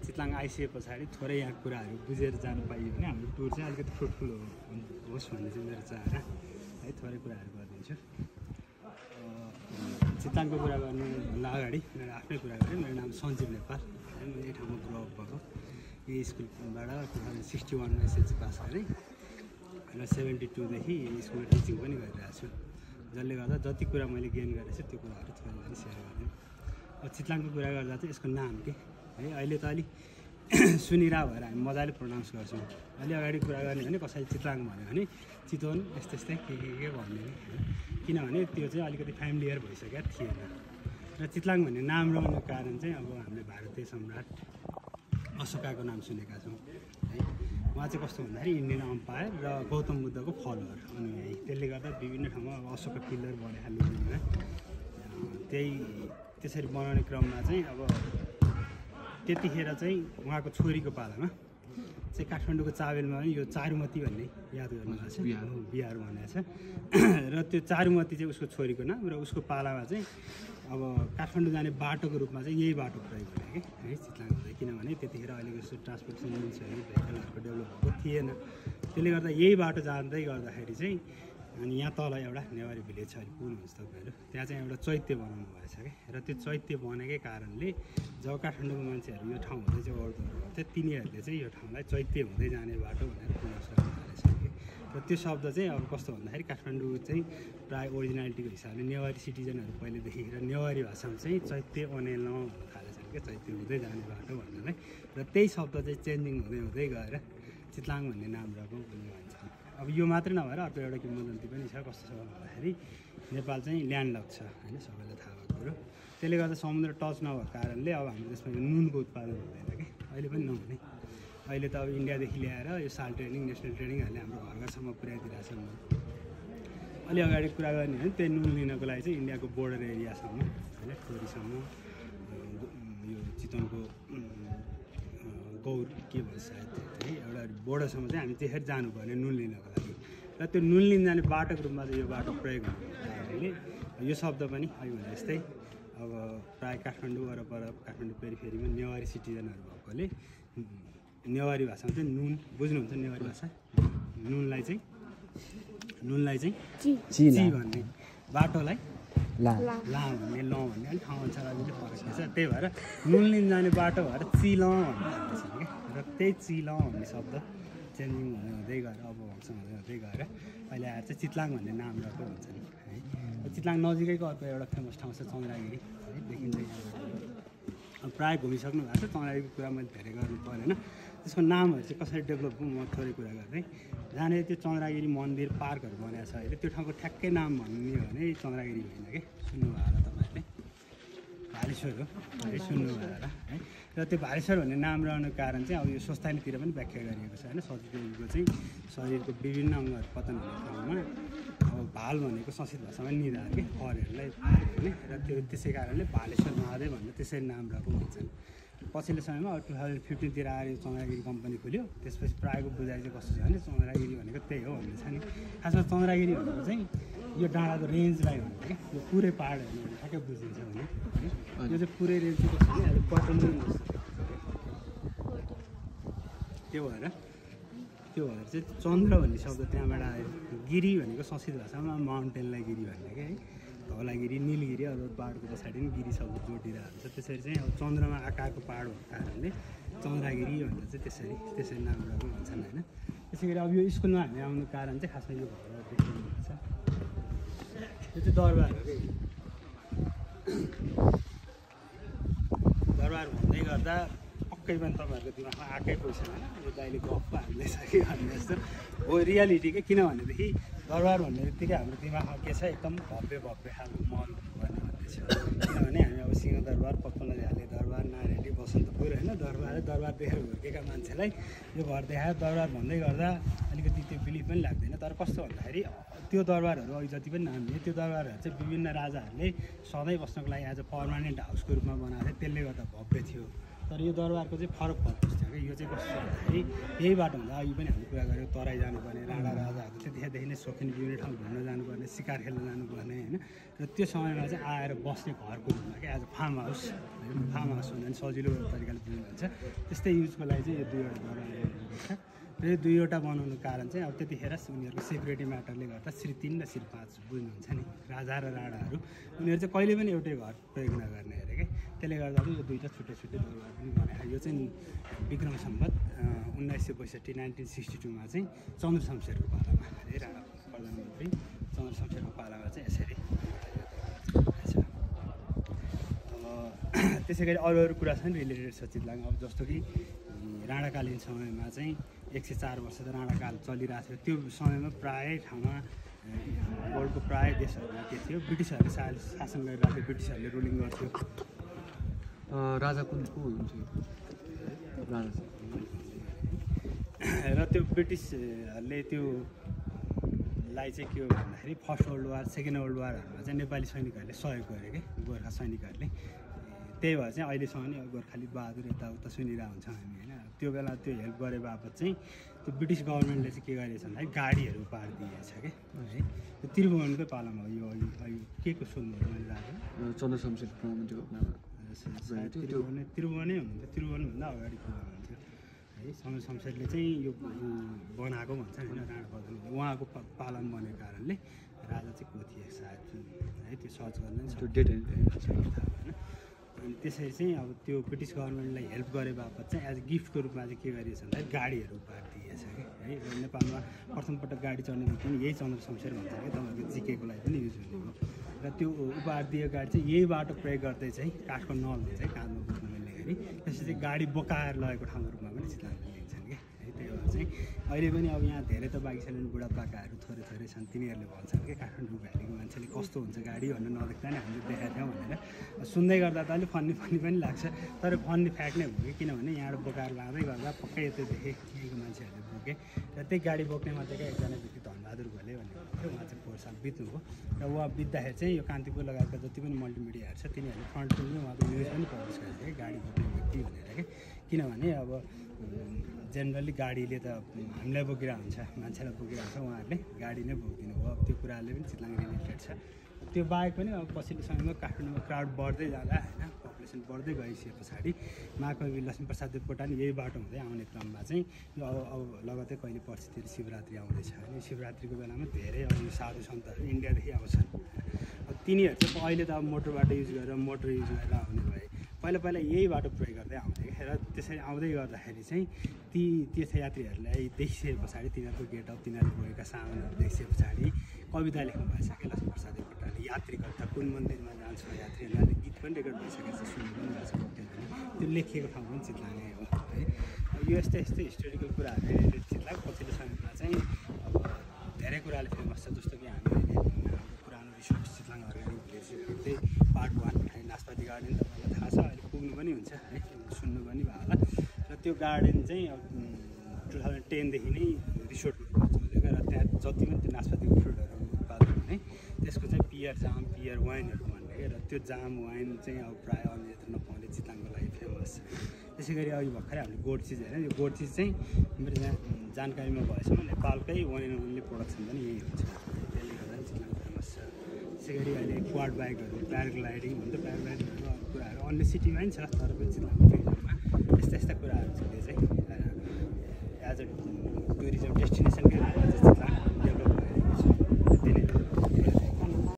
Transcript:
चितलाङ आइसके पछाडि थोरै यहाँ कुराहरू बुझेर जानु पाइयो भने हाम्रो टुर चाहिँ अलिकति फ्रुटफुल होस् भन्ने चाहिँ मेरो चाहना है। थोरै कुराहरू गरिदिन्छु। चितलाङको कुरा गर्नुभन्दा अगाडि मेरो आफ्नै कुरा गरेँ। मेरो नाम सञ्जीव नेपाल है। म यही ठाउँमा ग्रो अप भएको। यही स्कुलबाट 2061मा एसएलसी पास गरेँ र 72देखि यही स्कुलमा टिचिङ पनि गरिरहेको छु। जसले गर्दा जति कुरा मैले गेन गरेको छु त्यो कुराहरू थोरै पनि सेयर गरिदिउँ। अब चितलाङको कुरा गर्दा चाहिँ यसको नाम के है, अहिले त अलिक सुनिरा भएर हामी मजाले प्रोनाउन्स गर्छौँ। अलि अगाडि कुरा गर्ने भने कसैले चितलाङ भन्यो भने चितवन यस्तै यस्तै के भन्ने किनभने त्यो चाहिँ अलिकति फ्यामिलियर भइसकेको थिएन। र चितलाङ भन्ने नाम रहनुको कारण चाहिँ अब हामीले भारतीय सम्राट अशोकाको नाम सुनेका छौँ है। उहाँ चाहिँ कस्तो भन्दाखेरि इन्डियन अम्पायर र गौतम बुद्धको फलोवर अनुयायी। त्यसले गर्दा विभिन्न ठाउँमा अब अशोका पिल्लर बनाइहाल्नु त्यही त्यसरी बनाउने क्रममा चाहिँ अब त्यतिखेर चाहिँ उहाँको छोरीको पालामा चाहिँ काठमाडौँको चाबेलमा पनि यो चारुमती भन्ने याद गर्नुभएको छ, बिहार भनेको छ। र त्यो चारुमती चाहिँ उसको छोरीको नाम र उसको पालामा चाहिँ अब काठमाडौँ जाने बाटोको रूपमा चाहिँ यही बाटो प्रयोग भयो कि है चितलाङ हुँदै। किनभने त्यतिखेर अहिलेको जस्तो ट्रान्सपोर्टेसन मिन्सहरू भेहिकलहरूको डेभलप भएको थिएन। त्यसले गर्दा यही बाटो जाँदै गर्दाखेरि चाहिँ अनि यहाँ तल एउटा नेवारी भिलेज छ, अहिले पुग्नुहुन्छ तपाईँहरू। त्यहाँ चाहिँ एउटा चैत्य बनाउनु भएछ क्या। र त्यो चैत्य बनेकै कारणले जब काठमाडौँको मान्छेहरू यो ठाउँ हुँदै चाहिँ ओर्दोहरू गर्थ्यो तिनीहरूले चाहिँ यो ठाउँलाई चैत्य हुँदै जाने बाटो भनेर पुनः थालेछ कि। र त्यो शब्द चाहिँ अब कस्तो भन्दाखेरि काठमाडौँ चाहिँ प्रायः ओरिजिनालिटीको हिसाबले नेवारी सिटिजनहरू पहिलेदेखि नेवारी भाषामा चाहिँ चैत्य ओनेल भन्नु थालेछन् क्या, चैत्य हुँदै जाने बाटो भन्नलाई। र त्यही शब्द चाहिँ चेन्जिङ हुँदै हुँदै गएर चितलाङ भन्ने नाम रहेको पनि भन्छन्। अब यो मात्रै नभएर अर्को एउटा किंवदन्ती पनि छ। कस्तो छ भन्दाखेरि नेपाल चाहिँ ल्यान्डलक छ होइन, सबैलाई थाहा भएको कुरो। त्यसले गर्दा समुद्र टच नभएको कारणले अब हाम्रो देशमा नुनको उत्पादन हुँदैन कि, अहिले पनि नहुने। अहिले त अब इन्डियादेखि ल्याएर यो साल ट्रेडिङ नेसनल ट्रेडिङहरूले हाम्रो घरघरसम्म पुर्याइदिरहेको छ नुन। अलि अगाडि कुरा गर्ने भने त्यही नुन लिनको लागि चाहिँ इन्डियाको बोर्डर एरियासम्म होइन, टोरीसम्म यो चितवनको गौर के भन्छ सायद है, एउटा बोर्डरसम्म चाहिँ हामी त्यसरी जानुपर्ने नुन लिनको लागि। र त्यो नुन लिन जाने बाटोको रूपमा चाहिँ यो बाटो प्रयोग हुनुको कारणले यो शब्द पनि अहिले भने जस्तै अब प्रायः काठमाडौँ वरपर काठमाडौँ पेरिफेरीमा नेवारी सिटिजनहरू भएकोले नेवारी भाषामा चाहिँ नुन बुझ्नुहुन्छ, नेवारी भाषा नुनलाई चाहिँ ची भन्ने, बाटोलाई ला भन्ने, ल भन्ने, अलिक ठाउँ अनुसार अलिअलि फरक छ। त्यही भएर नुन लिन जाने बाटो भएर चिल भन्ने थाल्छ क्या। र त्यही चिल भन्ने शब्द चेन्जिङ हुँदै हुँदै गएर अब भक्सङ हुँदै हुँदै गएर अहिले आएर चाहिँ चितलाङ भन्ने नाम रहेको हुन्छ नि है। चितलाङ नजिकैको अर्को एउटा फेमस ठाउँ छ चन्द्रागिरी है, देखिन्छ यहाँबाट। अब प्रायः घुमिसक्नु भएको छ, चन्द्रागिरीको कुरा मैले धेरै गर्नु परेन। त्यसको नामहरू चाहिँ कसरी डेभलप म थोरै कुरा गर्दै जहाँनिर त्यो चन्द्रागिरी मन्दिर पार्कहरू बनाएको छ अहिले, त्यो ठाउँको ठ्याक्कै नाम भन्ने हो भने चन्द्रागिरी होइन कि, सुन्नुभयो होला तपाईँहरूले, भालेश्वर हो है, सुन्नुभयो होला है। र त्यो भालेश्वर भन्ने नाम रहनुको कारण चाहिँ अब यो स्वस्थानीतिर पनि व्याख्या गरिएको छ होइन। सतीदेवीको चाहिँ शरीरको विभिन्न अङ्गहरू पतन हुने ठाउँमा अब भाल भनेको संस्कृत भाषामा निधार के फरहरूलाई होइन। र त्यो त्यसै कारणले भालेश्वर महादेव भनेर त्यसरी नाम रहेको भन्छन्। पछिल्लो समयमा अब 2015तिर आएर यो चन्द्रागिरी कम्पनी खुल्यो। त्यसपछि प्रायःको बुझाइ चाहिँ कस्तो छ भने चन्द्रागिरी भनेको त्यही हो भन्ने छ नि। खासमा चन्द्रागिरी भनेको चाहिँ यो डाँडाको रेन्जलाई भन्ने क्या, यो पुरै पाहाड हेर्नु भने ठ्याक्कै बुझिन्छ भने यो चाहिँ पुरै रेन्ज चाहिँ कस्तो भने अहिले पटनी त्यो भएर चाहिँ चन्द्र भन्ने शब्द त्यहाँबाट आयो। गिरी भनेको संस्कृत भाषामा माउन्टेनलाई गिरी भन्ने क्या है, धौलागिरी निलगिरी अथवा पाहाडको पछाडि पनि गिरी शब्द जोडिरहेको हुन्छ। त्यसरी चाहिँ अब चन्द्रमा आकारको पाहाड भएको कारणले चन्द्रागिरी भनेर चाहिँ त्यसरी नाम रहेको भन्छन् होइन। त्यसै गरी अब यो स्कुलमा हामी आउनुको कारण चाहिँ खासमा यो घर देख्नुहुन्छ, यो चाहिँ दरबार हो कि। दरबार भन्दै गर्दा पक्कै पनि तपाईँहरूको दिमागमा आएकै पैसा होइन, यो त अहिले गफ हामीले छ कि भन्ने जस्तो हो रियालिटी के। किनभनेदेखि दरबार भन्ने बित्तिकै हाम्रो दिमागमा के छ, एकदम भव्य खालको महल भन्ने भन्ने छ। किनभने हामी अब सिंहदरबार, पचपन्न झ्याले दरबार, नारायणी, बसन्तपुर होइन, दरबार देखेर हुर्केका मान्छेलाई यो घर देखायो दरबार भन्दै गर्दा अलिकति त्यो बिलिभ पनि लाग्दैन। तर कस्तो भन्दाखेरि त्यो दरबारहरू अघि जति पनि नाम दिए त्यो दरबारहरू चाहिँ विभिन्न राजाहरूले सधैँ बस्नको लागि एज अ पर्मानेन्ट हाउसको रूपमा बनाएको थियो, त्यसले गर्दा भव्य थियो। तर यो दरबारको चाहिँ फरक थियो कि यो चाहिँ कस्तो छ भन्दाखेरि यही बाटो हुँदा अघि पनि हामीले कुरा गऱ्यौँ तराई जानुपर्ने राणा राजाहरू त्यतिखेरदेखि नै सोखिन पिउने ठाउँ घुम्न जानुपर्ने शिकार खेल्न जानुपर्ने होइन र त्यो समयमा चाहिँ आएर बस्ने घरको रूपमा क्या एज अ फार्म हाउस भन्दा पनि सजिलो तरिकाले बुझ्नुहुन्छ त्यस्तै युजको लागि चाहिँ यो दुईवटा घर बनाएको छ र यो दुईवटा बनाउनुको कारण चाहिँ अब त्यतिखेर उनीहरूको सेक्युरिटी म्याटरले गर्दा श्री 3 र श्री 5 बुझ्नुहुन्छ नि राजा र राणाहरू उनीहरू चाहिँ कहिले पनि एउटै घर प्रयोग नगर्ने अरे क्या त्यसले गर्दा यो दुईवटा छुट्टै छुट्टै घर पनि बनाएको यो चाहिँ विक्रम सम्वत 1962 1962मा चाहिँ चन्द्र शमशेरको पालामा है राणा प्रधानमन्त्री चन्द्र शमशेरको पालामा चाहिँ यसरी त्यसै गरी अरू अरू कुरा छन् रिलेटेड छ चितलाङ अब जस्तो कि राणाकालीन समयमा चाहिँ 104 वर्ष त राणाकाल चलिरहेको थियो त्यो समयमा प्राय ठाउँमा वर्ल्डको प्राय देशहरूमा के थियो ब्रिटिसहरूले शासन गरिरहेको थियो ब्रिटिसहरूले रुलिङ गर्थ्यो राजा को हुनुहुन्थ्यो राजा र त्यो ब्रिटिसहरूले त्यो लाई चाहिँ के हो भन्दाखेरि first world war second world वारहरूमा चाहिँ नेपाली सैनिकहरूले सहयोग गरे कि गोर्खा सैनिकहरूले त्यही भएर चाहिँ अहिलेसम्म नि गोर्खाली बहादुर यताउता सुनिरहेको हुन्छ हामी होइन त्यो बेला त्यो हेल्प गरे बापत चाहिँ त्यो ब्रिटिस गभर्मेन्टले चाहिँ के गरेछ भन्दाखेरि गाडीहरू उपहार दिएछ क्या है त्यो त्रिभुवनकै पालामा हो यो अहिले के को सोध्नु मैले राखेँ चन्द्र शमशेर प्रधानमन्त्रीको त्रिभुवनै हुनुहुन्थ्यो त्रिभुवनभन्दा अगाडिको हुनुहुन्थ्यो है चन्द्र शमशेरले चाहिँ यो बनाएको भन्छ होइन राणा प्रधान उहाँको पालामा बनेको कारणले राजा चाहिँ को थिए सायद है त्यो सर्च गर्न त्यो डेट होइन अनि त्यसरी चाहिँ अब त्यो ब्रिटिस गभर्मेन्टलाई हेल्प गरे बापत चाहिँ एज गिफ्टको रूपमा चाहिँ के गरिएछ भन्दाखेरि गाडीहरू उपहार दिएछ कि है र नेपालमा प्रथमपटक गाडी चढ्ने बित्तिकै यही चन्द्र शमशेर भन्छ कि तपाईँहरूको जिकेको लागि पनि युज हुने हो र त्यो उपहार दिएको गाडी चाहिँ यही बाटो प्रयोग गर्दै चाहिँ काठको नल हुन्छ है काँधमा बोक्न मिल्ने गरी त्यसपछि चाहिँ गाडी बोकाएर लगेको ठाउँको रूपमा पनि चितलाङले लिन्छन् कि है त्यही भएर चाहिँ अहिले पनि अब यहाँ धेरै त बाँकी छैनन् बुढापाकाहरू थोरै थोरै छन् तिनीहरूले भन्छन् कि काठमाडौँ भ्यालीको मान्छेले कस्तो हुन्छ गाडी भनेर नदेख्दा नि हामीले देखाएको थियौँ भनेर सुन्दै गर्दा त अलिक फन्नी पनि लाग्छ तर फन्नी फ्याक्ट नै हो कि किनभने यहाँबाट बोकाएर लाँदै गर्दा पक्कै यतै देखेँ यहीँको मान्छेहरूले बोके र त्यही गाडी बोक्ने मात्रै एकजना व्यक्ति धनबहादुर घोले भन्ने थियो उहाँ चाहिँ 4 साल बित्नुभयो र उहाँ बित्दाखेरि चाहिँ यो कान्तिपुर लगायतका जति पनि मल्टिमिडियाहरू छ तिनीहरूले फ्रन्ट पेजमा उहाँको न्युज पनि पब्लिस गरेको थियो गाडी बोक्ने व्यक्ति भनेर क्या किनभने अब जेनरली गाडीले त हामीलाई बोकिरहेको हुन्छ मान्छेलाई बोकिरहेको हुन्छ उहाँहरूले गाडी नै बोकिदिनु भयो अब त्यो कुराहरूले पनि चितलाङ रिलेटेड छ त्यो बाहेक पनि अब पछिल्लो समयमा काठमाडौँमा क्राउड बढ्दै जाँदा होइन पपुलेसन बढ्दै गइसके पछाडि महाकवि लक्ष्मीप्रसाद देवकोटा नि यही बाटो हुँदै आउने क्रममा चाहिँ यो अब लगतै कहिले पर्सितिर शिवरात्रि आउँदैछ अनि शिवरात्रिको बेलामा धेरै अब यो साधु सन्तहरू इन्डियादेखि आउँछन् अब तिनीहरू चाहिँ अहिले त अब मोटर बाटो युज गरेर मोटर युज गरेर आउने भए पहिला यही बाटो प्रयोग गर्दै आउँथे र त्यसरी आउँदै गर्दाखेरि चाहिँ ती तीर्थयात्रीहरूलाई देखिसके पछाडि तिनीहरूको गेटअप तिनीहरूले बोकेका सामानहरू देखिसके पछाडि कविता लेख्नु भएछ क्या लक्ष्मीप्रसाद देवकोटाले यात्री गर्दा कुन मन्दिरमा जान्छ यात्रीहरूले गीत पनि रेकर्ड भइसकेको छ सुन्नु पनि भएको छ त्यो लेखिएको ठाउँ पनि चितलाङै हो है यो यस्तै हिस्टोरिकल कुराहरू रिलेटेड चितलाङ पछिल्लो समयमा चाहिँ अब धेरै कुराले फेमस छ जस्तो कि हामी अहिले पुरानो रिसोर्स चितलाङ अर्ग्यानिक भिलेजको त्यही पार्ट 1 है नास्पाती गार्डन तपाईँलाई थाहा छ अहिले पुग्नु पनि हुन्छ है सुन्नु पनि भयो होला र त्यो गार्डन चाहिँ अब 2010देखि नै रिसोर्टको चलेको र त्यहाँ जति पनि त्यो नास्पातीको फ्रुटहरू उत्पादन हुने त्यसको चाहिँ पियर वाइनहरू भन्ने क्या र त्यो जाम वाइन चाहिँ अब प्रायः अन्यत्र नपाउने चितलाङको लागि फेमस छ त्यसै गरी अघि भर्खरै हामीले गोड चिज होइन यो गोड चिज चाहिँ मेरो जानकारीमा भएसम्म नेपालकै वान एन्ड ओन्ली प्रोडक्सन पनि यही हुन्छ त्यसले गर्दा चितलाङ फेमस छ त्यसै गरी अहिले क्वाड बाइकहरू प्याराग्लाइडिङ हुन्छ प्याराग्लाइडिङहरू अब कुराहरू अन्य सिटीमा पनि छ तर पनि चितलाङको रिजनमा यस्ता कुराहरू छ त्यो चाहिँ एज अ टुरिज्म डेस्टिनेसनकै रूपमा चाहिँ चितलाङ डेभलप भइरहेको छ